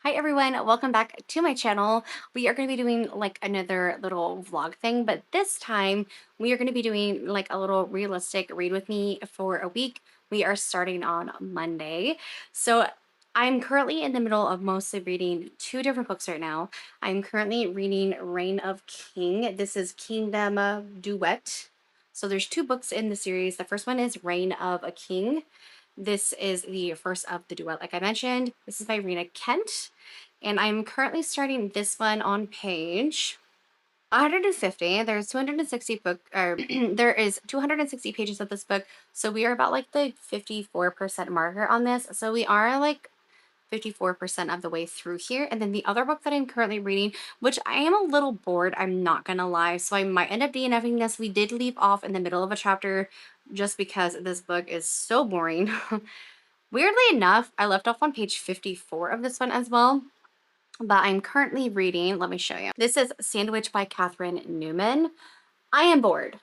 Hi everyone, welcome back to my channel. We are going to be doing like another little vlog thing, but this time we are going to be doing like a little realistic read with me for a week. We are starting on Monday. So I'm currently in the middle of mostly reading two different books right now. I'm currently reading Reign of King. This is Kingdom Duet. So there's two books in the series. The first one is Reign of a King. This is the first of the duet, like I mentioned. This is by Rena Kent. And I'm currently starting this one on page 150. There's 260 book or there is 260 pages of this book. So we are about like the 54% marker on this. So we are like 54% of the way through here. And then the other book that I'm currently reading, which I am a little bored, I'm not gonna lie. So I might end up DNFing this. We did leave off in the middle of a chapter just because this book is so boring. Weirdly enough, I left off on page 54 of this one as well. But I'm currently reading, let me show you. This is Sandwich by Catherine Newman. I am bored.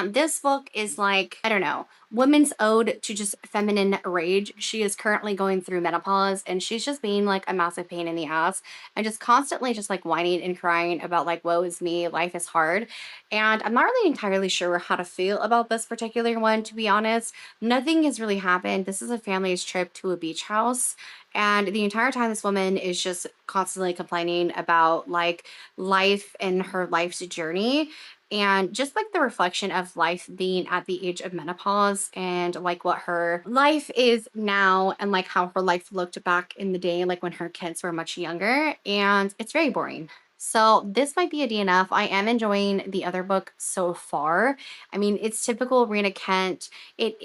This book is like, I don't know, women's ode to just feminine rage. She is currently going through menopause and she's just being like a massive pain in the ass and just constantly just like whining and crying about like, woe is me, life is hard. And I'm not really entirely sure how to feel about this particular one, to be honest. Nothing has really happened. This is a family's trip to a beach house. And the entire time, this woman is just constantly complaining about like life and her life's journey and just like the reflection of life being at the age of menopause and like what her life is now and like how her life looked back in the day, like when her kids were much younger. And it's very boring. So this might be a DNF. I am enjoying the other book so far. I mean, it's typical Rena Kent. It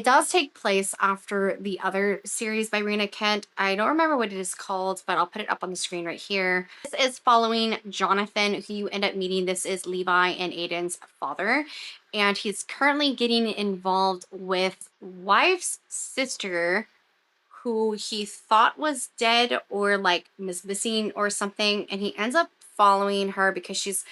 does take place after the other series by Rena Kent. I don't remember what it is called, but I'll put it up on the screen right here. This is following Jonathan, who you end up meeting. This is Levi and Aiden's father. And he's currently getting involved with wife's sister who he thought was dead or like was missing or something. And he ends up following her because she's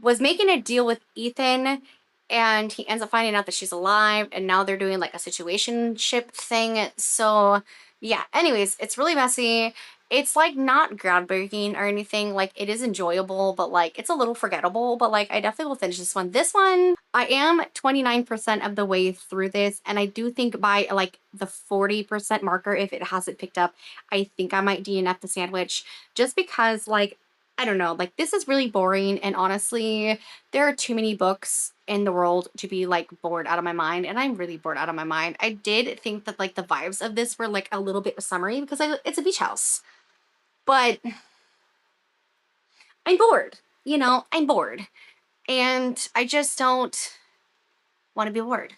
was making a deal with Ethan and he ends up finding out that she's alive and now they're doing like a situationship thing. So yeah, anyways, it's really messy. It's like not groundbreaking or anything. Like it is enjoyable, but like it's a little forgettable, but like I definitely will finish this one. This one, I am 29% of the way through this and I do think by like the 40% marker, if it hasn't picked up, I think I might DNF the sandwich just because like I don't know, like this is really boring and honestly, there are too many books in the world to be like bored out of my mind and I'm really bored out of my mind. I did think that like the vibes of this were like a little bit summery because it's a beach house. But I'm bored, I'm bored. And I just don't want to be bored.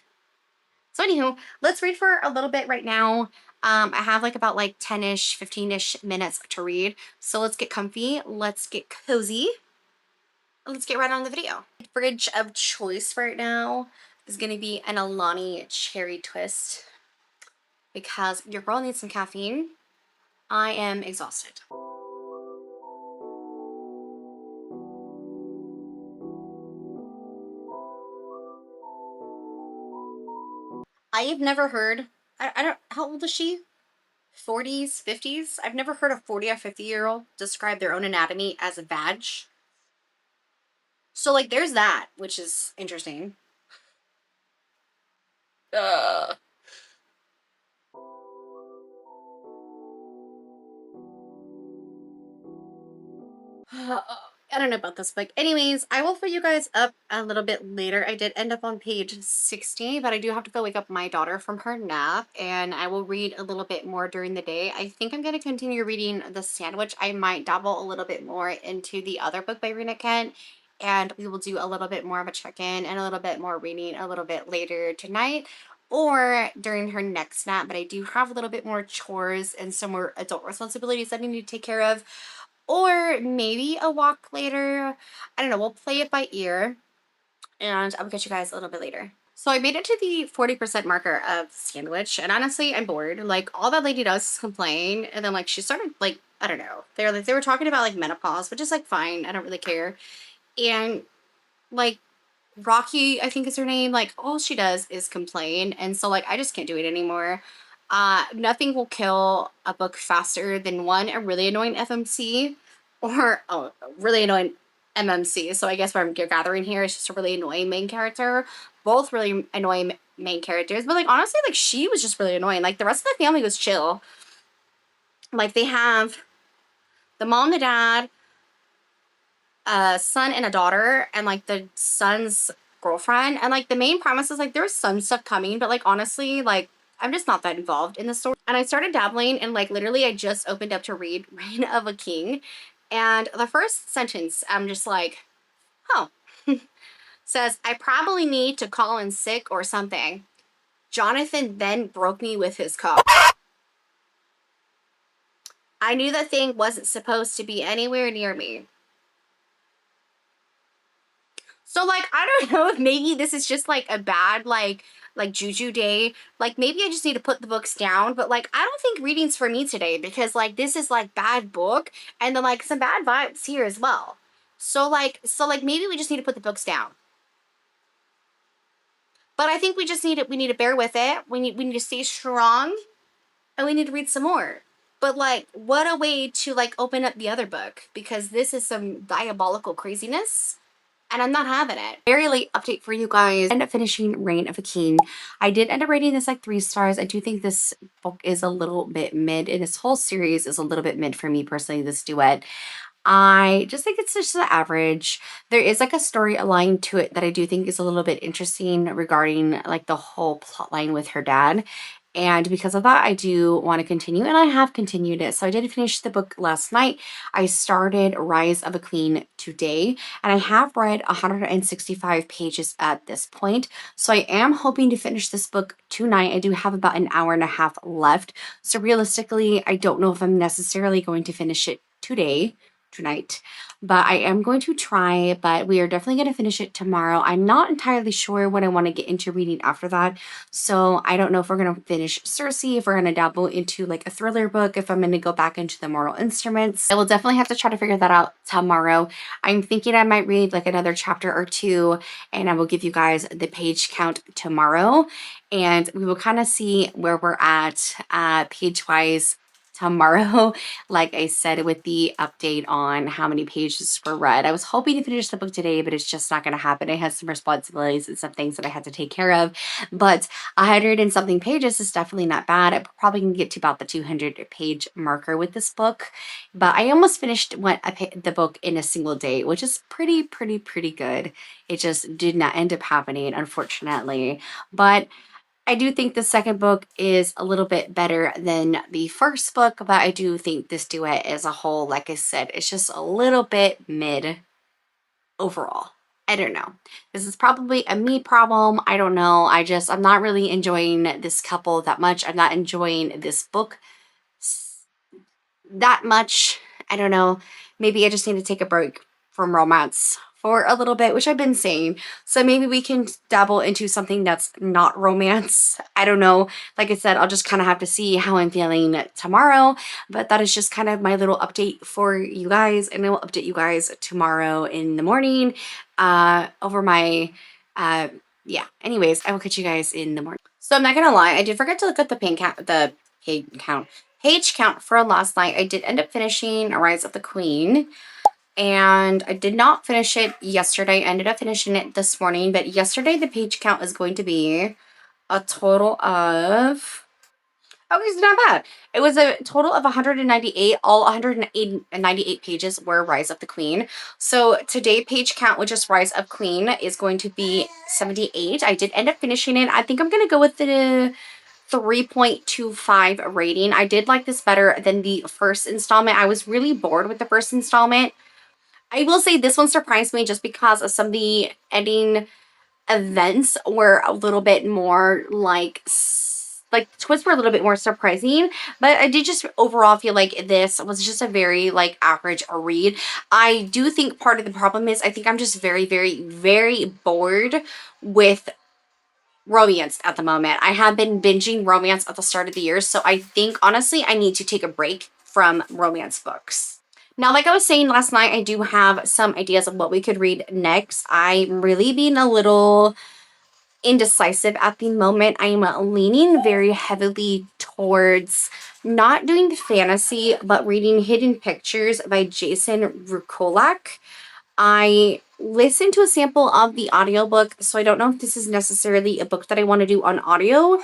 So anywho, let's read for a little bit right now. I have like about like 10-ish, 15-ish minutes to read. So let's get comfy, let's get cozy. Let's get right on the video. Fridge of choice right now is going to be an Alani cherry twist because your girl needs some caffeine. I am exhausted. I've never heard, I don't, how old is she? 40s, 50s? I've never heard a 40 or 50-year-old describe their own anatomy as a vag. So like there's that, which is interesting. Uh. I don't know about this book. Anyways, I will put you guys up a little bit later. I did end up on page 60, but I do have to go wake up my daughter from her nap, and I will read a little bit more during the day. I think I'm going to continue reading The Sandwich. I might dabble a little bit more into the other book by Rena Kent, and we will do a little bit more of a check-in and a little bit more reading a little bit later tonight or during her next nap. But I do have a little bit more chores and some more adult responsibilities that I need to take care of. Or maybe a walk later. I don't know. We'll play it by ear. And I'll catch you guys a little bit later. So I made it to the 40% marker of Sandwich. And honestly, I'm bored. Like, all that lady does is complain. And then, like, she started, like, I don't know. They were talking about, like, menopause, which is, like, fine. I don't really care. And, like, Rocky, I think is her name. Like, all she does is complain. And so, like, I just can't do it anymore. Nothing will kill a book faster than one, a really annoying FMC or a really annoying MMC. So I guess what I'm gathering here is just a really annoying main character. Both really annoying main characters. But like honestly, like she was just really annoying. Like the rest of the family was chill. Like they have the mom, the dad, a son and a daughter, and like the son's girlfriend. And like the main premise is like there's some stuff coming, but like honestly, like I'm just not that involved in the story. And I started dabbling, and like literally I just opened up to read Reign of a King. And the first sentence, I'm just like, oh, says, I probably need to call in sick or something. Jonathan then broke me with his cup. I knew the thing wasn't supposed to be anywhere near me. So like I don't know if maybe this is just like a bad like juju day. Like maybe I just need to put the books down, but like I don't think reading's for me today because like this is like bad book and then like some bad vibes here as well. So like maybe we just need to put the books down. But I think we need to bear with it. We need to stay strong and we need to read some more. But like what a way to like open up the other book because this is some diabolical craziness and I'm not having it. Very late update for you guys. I ended up finishing Reign of a King. I did end up rating this like 3 stars. I do think this book is a little bit mid, and this whole series is a little bit mid for me personally, this duet. I just think it's just the average. There is like a story aligned to it that I do think is a little bit interesting regarding like the whole plot line with her dad. And because of that, I do want to continue, and I have continued it. So I did finish the book last night. I started Rise of a Queen today, and I have read 165 pages at this point. So I am hoping to finish this book tonight. I do have about an hour and a half left. So realistically, I don't know if I'm necessarily going to finish it tonight, but I am going to try. But we are definitely going to finish it tomorrow. I'm not entirely sure what I want to get into reading after that, so I don't know if we're going to finish Circe, if we're going to dabble into like a thriller book, if I'm going to go back into the Mortal Instruments. I will definitely have to try to figure that out tomorrow. I'm thinking I might read like another chapter or two, and I will give you guys the page count tomorrow, and we will kind of see where we're at page wise tomorrow. Like I said, with the update on how many pages were read. I was hoping to finish the book today, but it's just not going to happen. I had some responsibilities and some things that I had to take care of. But 100 and something pages is definitely not bad. I probably can get to about the 200 page marker with this book. But I almost finished the book in a single day, which is pretty good. It just did not end up happening, unfortunately. But I do think the second book is a little bit better than the first book, but I do think this duet as a whole, like I said, it's just a little bit mid overall. I don't know. This is probably a me problem. I don't know. I'm not really enjoying this couple that much. I'm not enjoying this book that much. I don't know. Maybe I just need to take a break from romance for a little bit, which I've been saying. So maybe we can dabble into something that's not romance. I don't know. Like I said, I'll just kind of have to see how I'm feeling tomorrow. But that is just kind of my little update for you guys. And I will update you guys tomorrow in the morning over my, yeah. Anyways, I will catch you guys in the morning. So I'm not going to lie. I did forget to look at the page count for last night. I did end up finishing Rise of the Queen, and I did not finish it yesterday. I ended up finishing it this morning, but yesterday the page count is going to be a total of, okay, it's not bad. It was a total of 198. All 198 pages were Rise of the Queen. So today page count, which is Rise of Queen, is going to be 78. I did end up finishing it. I think I'm going to go with the 3.25 rating. I did like this better than the first installment. I was really bored with the first installment. I will say this one surprised me just because of some of the ending events were a little bit more like twists were a little bit more surprising, but I did just overall feel like this was just a very like average read. I do think part of the problem is I think I'm just very bored with romance at the moment. I have been binging romance at the start of the year, so I think honestly I need to take a break from romance books. Now, like I was saying last night, I do have some ideas of what we could read next. I'm really being a little indecisive at the moment. I am leaning very heavily towards not doing fantasy, but reading Hidden Pictures by Jason Rukolak. I listened to a sample of the audiobook, so I don't know if this is necessarily a book that I want to do on audio.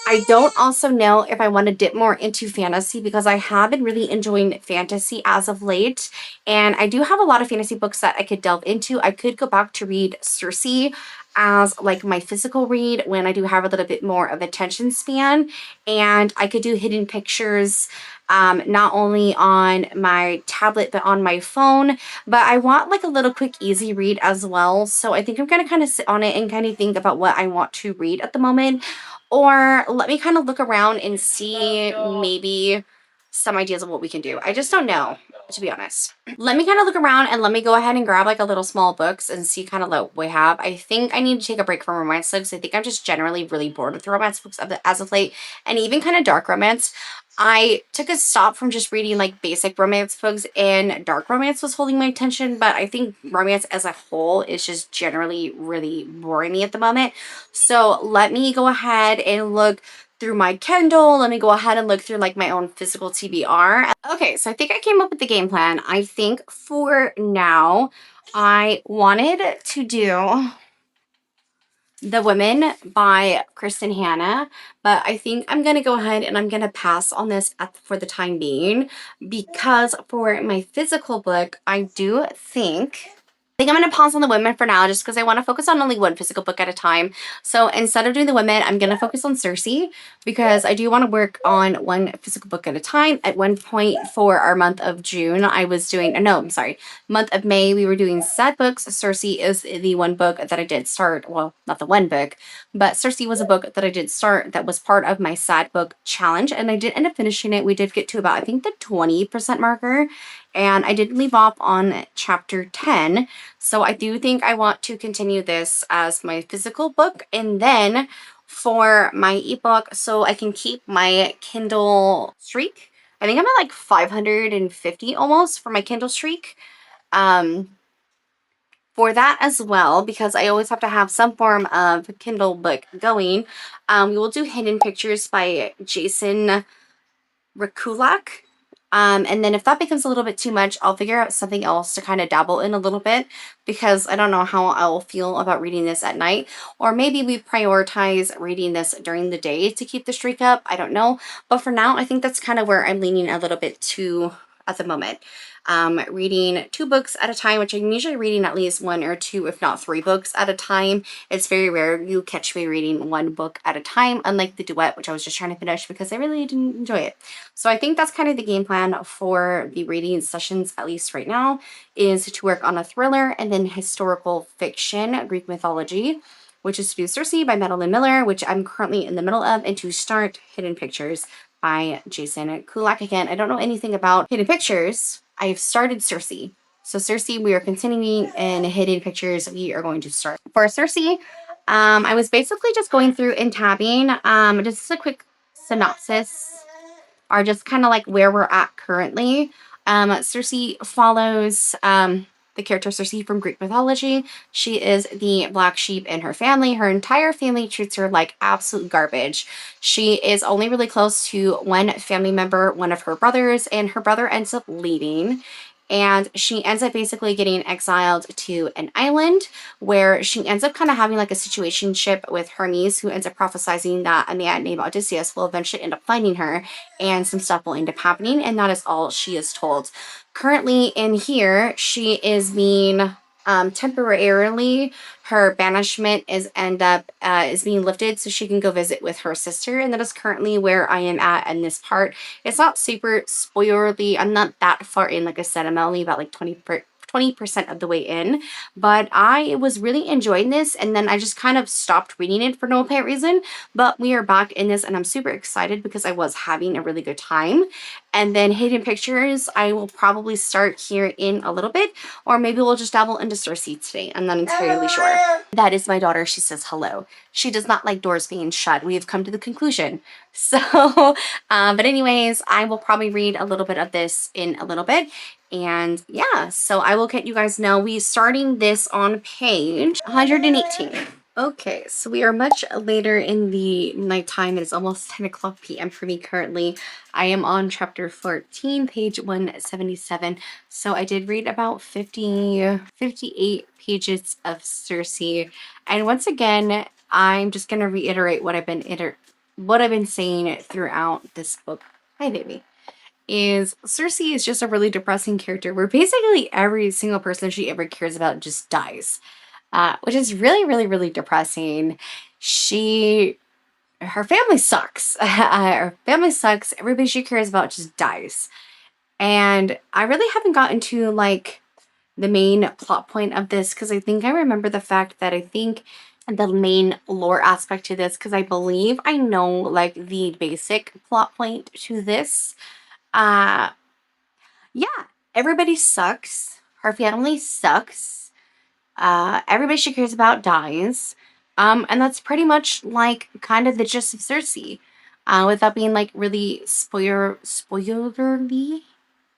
I don't also know if I want to dip more into fantasy because I have been really enjoying fantasy as of late. And I do have a lot of fantasy books that I could delve into. I could go back to read Circe as like my physical read when I do have a little bit more of attention span. And I could do Hidden Pictures not only on my tablet but on my phone. But I want like a little quick easy read as well. So I think I'm gonna kind of sit on it and kind of think about what I want to read at the moment. Or let me kind of look around and see maybe some ideas of what we can do. I just don't know, to be honest. Let me kind of look around and let me go ahead and grab like a little small books and see kind of what we have. I think I need to take a break from romance books. I think I'm just generally really bored with romance books as of late, and even kind of dark romance. I took a stop from just reading like basic romance books, and dark romance was holding my attention, but I think romance as a whole is just generally really boring me at the moment. So let me go ahead and look through my Kindle. Let me go ahead and look through like my own physical TBR. Okay, so I think I came up with the game plan. I think for now, I wanted to do The Women by Kristen Hanna, but I think I'm going to go ahead and I'm going to pass on this for the time being, because for my physical book, I do think I'm going to pause on The Women for now just because I want to focus on only one physical book at a time. So instead of doing The Women, I'm going to focus on Circe because I do want to work on one physical book at a time. At one point for our month of June, I was doing, no, I'm sorry, month of May, we were doing sad books. Circe is the one book that I did start. Well, not the one book, but Circe was a book that I did start that was part of my sad book challenge. And I did end up finishing it. We did get to about, I think, the 20% marker. And I did leave off on chapter 10. So I do think I want to continue this as my physical book. And then for my ebook, so I can keep my Kindle streak. I think I'm at like 550 almost for my Kindle streak. Um, for that as well, because I always have to have some form of Kindle book going. We will do Hidden Pictures by Jason Rekulak. And then if that becomes a little bit too much, I'll figure out something else to kind of dabble in a little bit, because I don't know how I'll feel about reading this at night. Or maybe we prioritize reading this during the day to keep the streak up. I don't know. But for now, I think that's kind of where I'm leaning a little bit to at the moment. Reading 2 books at a time, which I'm usually reading at least 1 or 2, if not 3 books at a time. It's very rare you catch me reading 1 book at a time, unlike the duet, which I was just trying to finish because I really didn't enjoy it. So I think that's kind of the game plan for the reading sessions, at least right now, is to work on a thriller and then historical fiction, Greek mythology, which is to do Circe by Madeline Miller, which I'm currently in the middle of, and to start Hidden Pictures by Jason Kulak. Again, I don't know anything about Hidden Pictures. I've started Circe. So Circe, we are continuing, in Hidden Pictures, we are going to start. For Circe, I was basically just going through and tabbing. Just a quick synopsis, are just kind of like where we're at currently. Circe follows the character Circe from Greek mythology. She is the black sheep in her family. Her entire family treats her like absolute garbage. She is only really close to one family member, one of her brothers, and her brother ends up leaving. And she ends up basically getting exiled to an island where she ends up kind of having like a situationship with Hermes, who ends up prophesizing that a man named Odysseus will eventually end up finding her, and some stuff will end up happening, and that is all she is told. Currently in here, she is being temporarily, her banishment is being lifted so she can go visit with her sister, and that is currently where I am at in this part. It's not super spoilerly. I'm not that far in. Like I said, I'm only about like 20% of the way in, but I was really enjoying this, and then I just kind of stopped reading it for no apparent reason. But we are back in this, and I'm super excited because I was having a really good time. And then Hidden Pictures, I will probably start here in a little bit, or maybe we'll just dabble into Circe today. I'm not entirely sure. That is my daughter. She says hello. She does not like doors being shut. We have come to the conclusion. So, but anyways, I will probably read a little bit of this in a little bit. And yeah, so I will let you guys know. We starting this on page 118. Okay, so we are much later in the nighttime. It is almost 10 o'clock p.m. for me currently. I am on chapter 14, page 177. So I did read about 58 pages of Cersei. And once again, I'm just going to reiterate what I've been saying throughout this book. Hi, baby. Is Cersei is just a really depressing character where basically every single person she ever cares about just dies, which is really, really, really depressing. Her family sucks. Her family sucks. Everybody she cares about just dies. And I really haven't gotten to like the main plot point of this because I think I remember the fact that I think the main lore aspect to this because I believe I know like the basic plot point to this. Uh, yeah, everybody sucks. Her family sucks. Everybody she cares about dies. And that's pretty much like kind of the gist of Cersei. Without being like really spoilerly.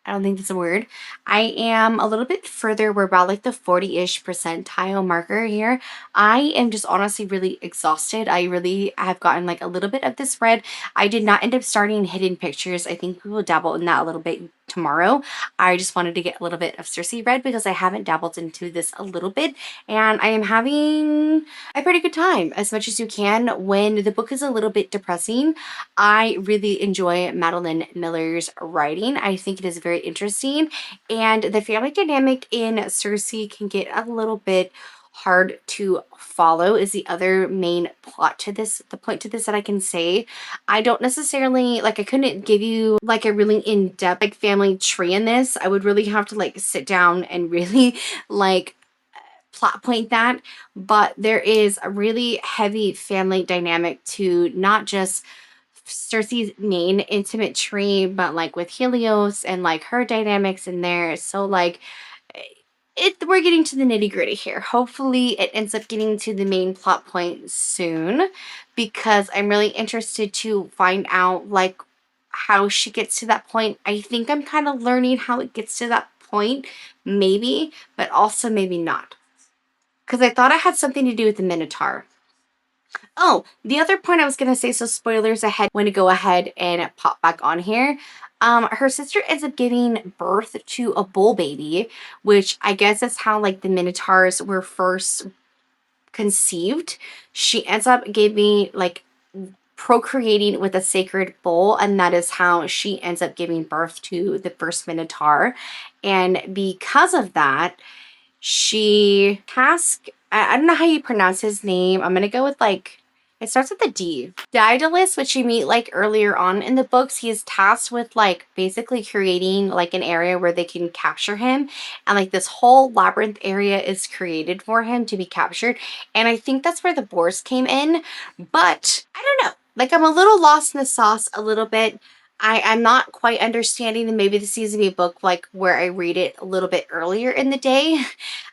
I don't think that's a word. I am a little bit further. We're about like the 40-ish percentile marker here. I am just honestly really exhausted. I really have gotten like a little bit of this read. I did not end up starting Hidden Pictures. I think we will dabble in that a little bit tomorrow. I just wanted to get a little bit of Cersei read because I haven't dabbled into this a little bit. And I am having a pretty good time as much as you can. When the book is a little bit depressing, I really enjoy Madeline Miller's writing. I think it is very interesting, and the family dynamic in Cersei can get a little bit hard to follow is the other main plot to this, the point to this that I can say. I don't necessarily like I couldn't give you like a really in-depth like family tree in this. I would really have to like sit down and really like plot point that, but there is a really heavy family dynamic to not just Cersei's main intimate tree, but like with Helios and like her dynamics in there. So like we're getting to the nitty gritty here. Hopefully it ends up getting to the main plot point soon because I'm really interested to find out like how she gets to that point. I think I'm kind of learning how it gets to that point, maybe, but also maybe not. Because I thought it had something to do with the Minotaur. Oh, the other point I was going to say, so spoilers ahead, when to go ahead and pop back on here. Her sister ends up giving birth to a bull baby, which I guess is how like the Minotaurs were first conceived. She ends up giving like procreating with a sacred bull, and that is how she ends up giving birth to the first Minotaur. And because of that, she tasked, I don't know how you pronounce his name. I'm gonna go with like, it starts with a D. Daedalus, which you meet like earlier on in the books, he is tasked with like basically creating like an area where they can capture him. And like this whole labyrinth area is created for him to be captured. And I think that's where the boars came in. But I don't know. Like I'm a little lost in the sauce a little bit. I'm not quite understanding, and maybe this needs to be a book like where I read it a little bit earlier in the day.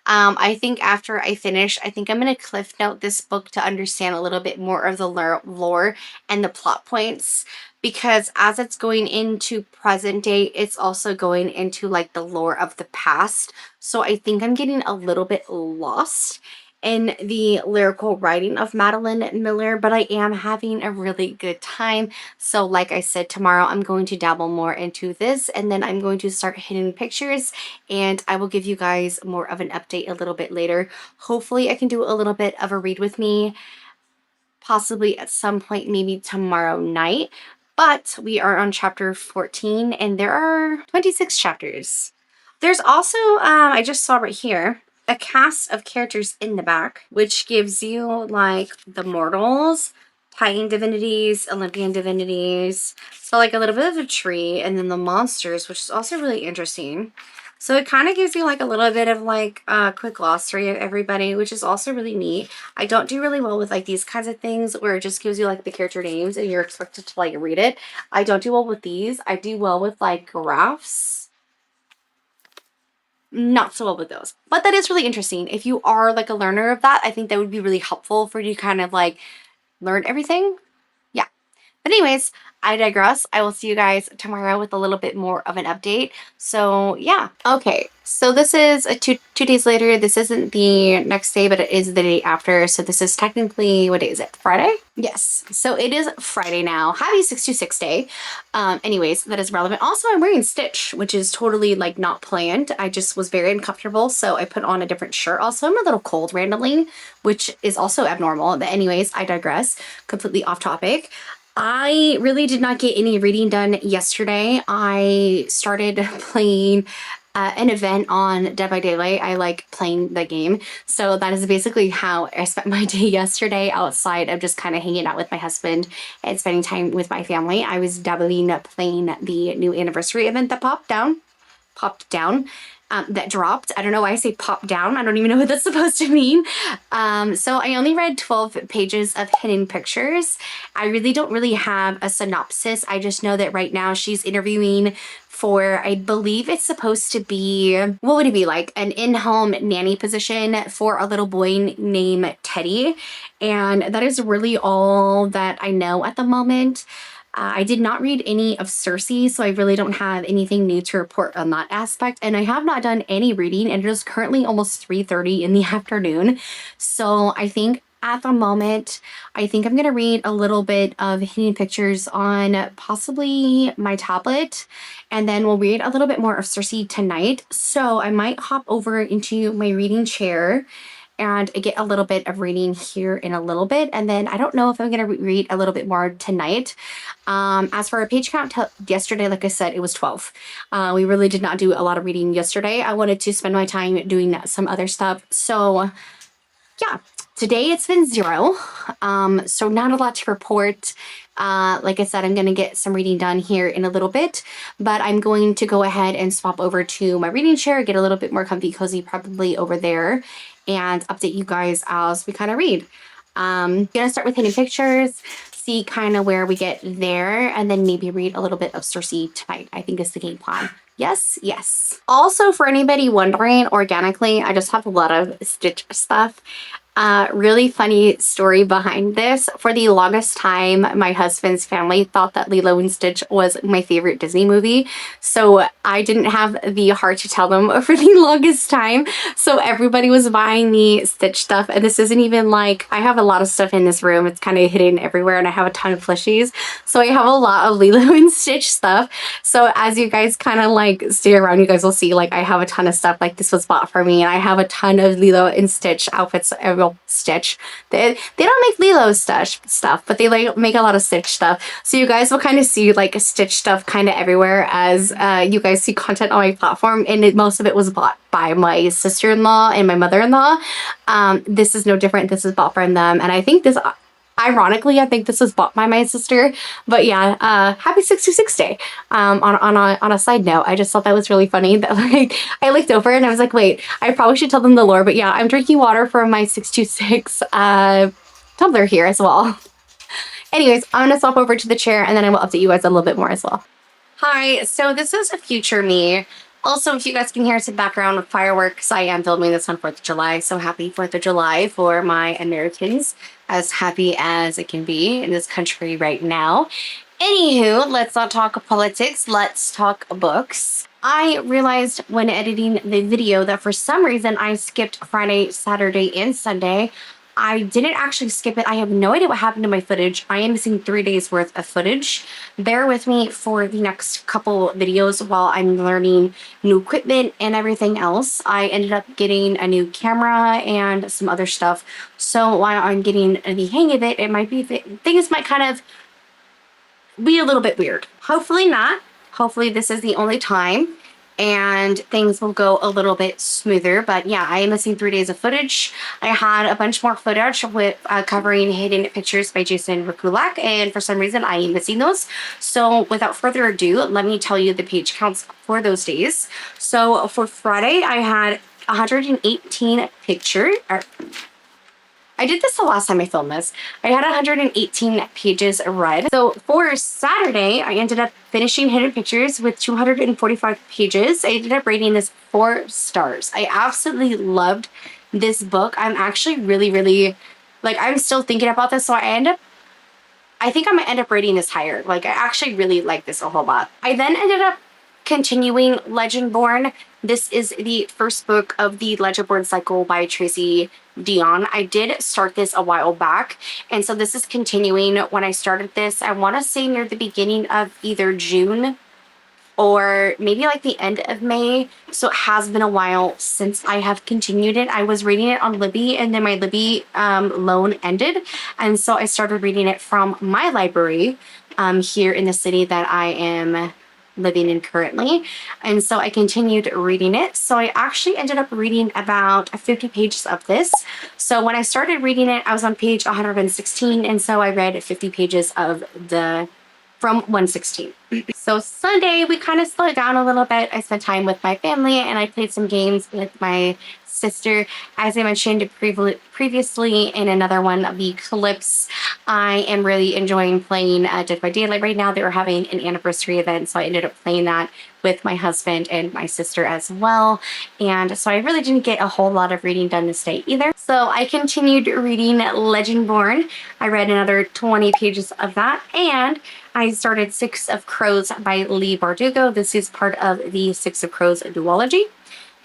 I think after I finish, I think I'm going to cliff note this book to understand a little bit more of the lore and the plot points, because as it's going into present day, it's also going into like the lore of the past. So I think I'm getting a little bit lost in the lyrical writing of Madeline Miller, but I am having a really good time. So like I said, tomorrow I'm going to dabble more into this, and then I'm going to start Hidden Pictures, and I will give you guys more of an update a little bit later. Hopefully I can do a little bit of a read with me, possibly at some point, maybe tomorrow night. But we are on chapter 14, and there are 26 chapters. There's also, I just saw right here, a cast of characters in the back, which gives you like the mortals, Titan divinities, Olympian divinities. So like a little bit of a tree, and then the monsters, which is also really interesting. So it kind of gives you like a little bit of like a quick glossary of everybody, which is also really neat. I don't do really well with like these kinds of things where it just gives you like the character names and you're expected to like read it. I don't do well with these. I do well with like graphs. Not so well with those. But that is really interesting. If you are like a learner of that, I think that would be really helpful for you to kind of like learn everything. Yeah. But anyways, I digress. I will see you guys tomorrow with a little bit more of an update. So yeah. Okay. So this is a two days later. This isn't the next day, but it is the day after. So this is technically, what day is it? Friday? Yes. So it is Friday now. Happy 626 day. Anyways, that is relevant. Also, I'm wearing Stitch, which is totally like not planned. I just was very uncomfortable. So I put on a different shirt. Also, I'm a little cold randomly, which is also abnormal. But anyways, I digress. Completely off topic. I really did not get any reading done yesterday. I started playing an event on Dead by Daylight. I like playing the game. So that is basically how I spent my day yesterday outside of just kind of hanging out with my husband and spending time with my family. I was dabbling playing the new anniversary event that popped down. That dropped. I don't know why I say pop down. I don't even know what that's supposed to mean. So I only read 12 pages of Hidden Pictures. I really don't really have a synopsis. I just know that right now she's interviewing for, I believe it's supposed to be, what would it be like? An in-home nanny position for a little boy named Teddy. And that is really all that I know at the moment. I did not read any of Circe, so I really don't have anything new to report on that aspect. And I have not done any reading, and it is currently almost 3:30 in the afternoon. So I think at the moment, I think I'm going to read a little bit of Hidden Pictures on possibly my tablet, and then we'll read a little bit more of Circe tonight. So I might hop over into my reading chair and get a little bit of reading here in a little bit. And then I don't know if I'm going to read a little bit more tonight. As for our page count, yesterday, like I said, it was 12. We really did not do a lot of reading yesterday. I wanted to spend my time doing some other stuff. So yeah, today it's been 0. So not a lot to report. Like I said, I'm going to get some reading done here in a little bit, but I'm going to go ahead and swap over to my reading chair, get a little bit more comfy cozy probably over there, and update you guys as we kind of read. Gonna start with Hidden Pictures, see kind of where we get there, and then maybe read a little bit of Circe tonight, I think is the game plan. Yes, yes. Also, for anybody wondering, organically, I just have a lot of Stitch stuff. Really funny story behind this. For the longest time, my husband's family thought that Lilo and Stitch was my favorite Disney movie. So I didn't have the heart to tell them for the longest time. So everybody was buying me Stitch stuff. And this isn't even like, I have a lot of stuff in this room. It's kind of hidden everywhere and I have a ton of plushies. So I have a lot of Lilo and Stitch stuff. So as you guys kind of like stay around, you guys will see like I have a ton of stuff. Like this was bought for me and I have a ton of Lilo and Stitch outfits. Stitch. They don't make Lilo stuff, but they like make a lot of Stitch stuff. So you guys will kind of see like Stitch stuff kind of everywhere as you guys see content on my platform, and most of it was bought by my sister-in-law and my mother-in-law. This is no different. This is bought from them, and I think this. Ironically, I think this was bought by my sister, but yeah, happy 626 day. On a side note, I just thought that was really funny that like I looked over and I was like, wait, I probably should tell them the lore, but yeah, I'm drinking water from my 626 tumbler here as well. Anyways, I'm gonna swap over to the chair and then I will update you guys a little bit more as well. Hi, so this is a future me. Also, if you guys can hear some background fireworks, I am filming this on 4th of July, so happy 4th of July for my Americans. As happy as it can be in this country right now. Anywho, let's not talk politics, let's talk books. I realized when editing the video that for some reason I skipped Friday, Saturday, and Sunday. I didn't actually skip it. I have no idea what happened to my footage. I am missing 3 days worth of footage. Bear with me for the next couple videos while I'm learning new equipment and everything else. I ended up getting a new camera and some other stuff. So while I'm getting the hang of it, it might be things might kind of be a little bit weird. Hopefully not. Hopefully this is the only time and things will go a little bit smoother. But yeah, I am missing 3 days of footage. I had a bunch more footage with covering Hidden Pictures by Jason Rekulak, and for some reason I am missing those. So without further ado, let me tell you the page counts for those days. So for Friday, I had 118 pictures. I did this the last time I filmed this. I had 118 pages read. So for Saturday, I ended up finishing Hidden Pictures with 245 pages. I ended up rating this 4 stars. I absolutely loved this book. I'm actually really, like, I'm still thinking about this. So I I think I might end up rating this higher. Like, I actually really like this a whole lot. I then ended up continuing Legendborn. This is the first book of the Legendborn cycle by Tracy Deonn. I did start this a while back, and so this is continuing. When I started this, I want to say near the beginning of either June or maybe like the end of May. So it has been a while since I have continued it. I was reading it on Libby, and then my Libby loan ended. And so I started reading it from my library here in the city that I am living in currently. And so I continued reading it. So I actually ended up reading about 50 pages of this. So when I started reading it, I was on page 116. And so I read 50 pages of the from 116. So Sunday, we kind of slowed down a little bit. I spent time with my family and I played some games with my sister. As I mentioned previously in another one of the clips, I am really enjoying playing Dead by Daylight right now. They were having an anniversary event, so I ended up playing that with my husband and my sister as well. And so I really didn't get a whole lot of reading done this day either. So I continued reading Legendborn. I read another 20 pages of that, and I started Six of Crows by Leigh Bardugo. This is part of the Six of Crows duology.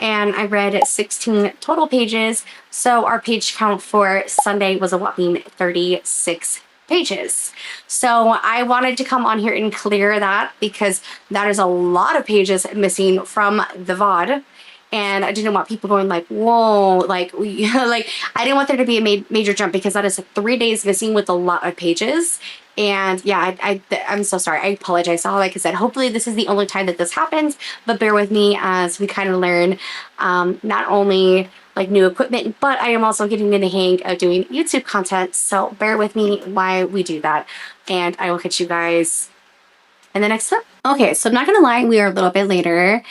And I read 16 total pages. So our page count for Sunday was a whopping 36 pages. So I wanted to come on here and clear that because that is a lot of pages missing from the VOD. And I didn't want people going like, whoa, like, like I didn't want there to be a major jump because that is 3 days missing with a lot of pages. And yeah, I'm so sorry. I apologize. Like I said, hopefully this is the only time that this happens, but bear with me as we kind of learn not only like new equipment, but I am also getting in the hang of doing YouTube content. So bear with me while we do that. And I will catch you guys in the next clip. Okay, so I'm not gonna lie, we are a little bit later.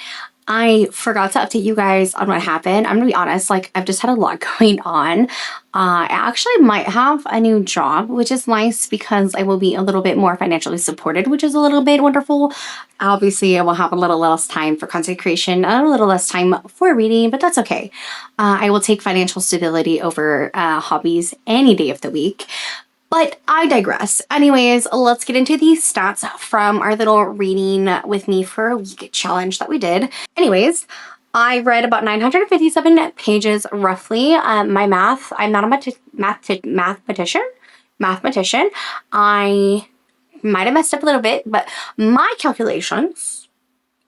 I forgot to update you guys on what happened. I'm gonna be honest, like I've just had a lot going on. I actually might have a new job, which is nice because I will be a little bit more financially supported, which is a little bit wonderful. Obviously, I will have a little less time for content creation, a little less time for reading, but that's okay. I will take financial stability over hobbies any day of the week. But I digress. Anyways, let's get into the stats from our little reading with me for a week challenge that we did. Anyways, I read about 957 pages roughly. My math, I'm not a mathematician. I might have messed up a little bit, but my calculations,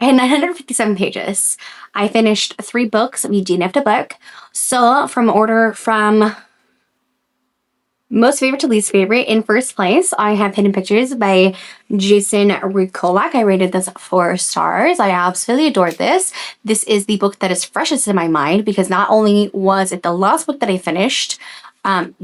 I had 957 pages. I finished 3 books. We DNF'd a book. So from order from most favorite to least favorite, in first place, I have Hidden Pictures by Jason Rekulak. I rated this 4 stars. I absolutely adored this. This is the book that is freshest in my mind because not only was it the last book that I finished,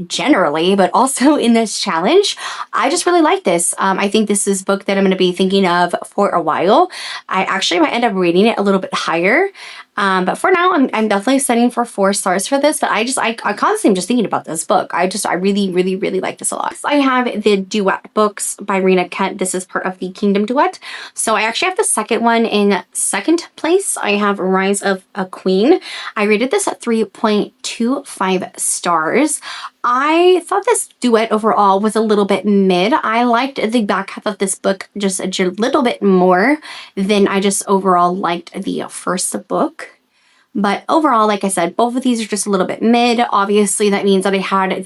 generally, but also in this challenge, I just really like this. I think this is a book that I'm going to be thinking of for a while. I actually might end up rating it a little bit higher. But for now, I'm definitely setting for 4 stars for this. But I constantly am just thinking about this book. I really, really, really like this a lot. I have the Duet books by Rena Kent. This is part of the Kingdom Duet. So I actually have the second one in second place. I have Rise of a Queen. I rated this at 3.25 stars. I thought this duet overall was a little bit mid. I liked the back half of this book just a little bit more than I just overall liked the first book. But overall, like I said, both of these are just a little bit mid. Obviously, that means that I had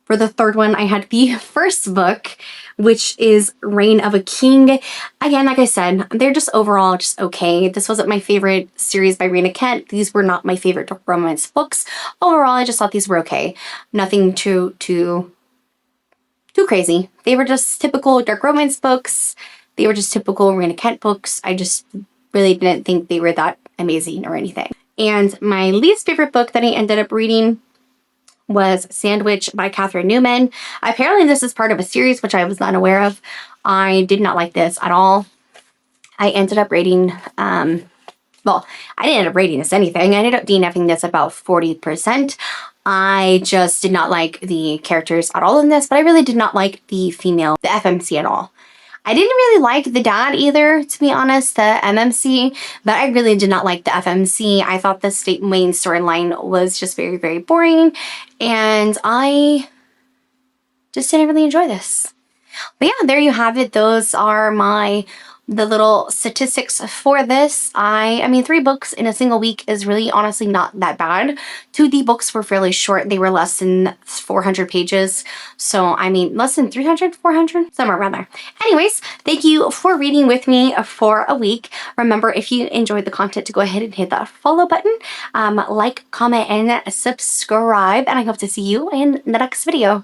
for the third one, I had the first book, which is Reign of a King. Again, like I said, they're just overall just okay. This wasn't my favorite series by Rena Kent. These were not my favorite dark romance books. Overall, I just thought these were okay. Nothing too crazy. They were just typical dark romance books. They were just typical Rena Kent books. I just really didn't think they were that amazing or anything. And my least favorite book that I ended up reading was Sandwich by Catherine Newman. Apparently this is part of a series, which I was not aware of. I did not like this at all. I ended up rating, well, I didn't end up rating this anything. I ended up DNFing this about 40%. I just did not like the characters at all in this, but I really did not like the FMC at all. I didn't really like the dad either, to be honest, the MMC, but I really did not like the FMC. I thought the main storyline was just very, very boring, and I just didn't really enjoy this. But yeah, there you have it. Those are the little statistics for this. I mean, 3 books in a single week is really honestly not that bad. 2D books were fairly short. They were less than 400 pages. So, I mean, less than 300, 400, somewhere around there. Anyways, thank you for reading with me for a week. Remember, if you enjoyed the content, to go ahead and hit that follow button, like, comment, and subscribe. And I hope to see you in the next video.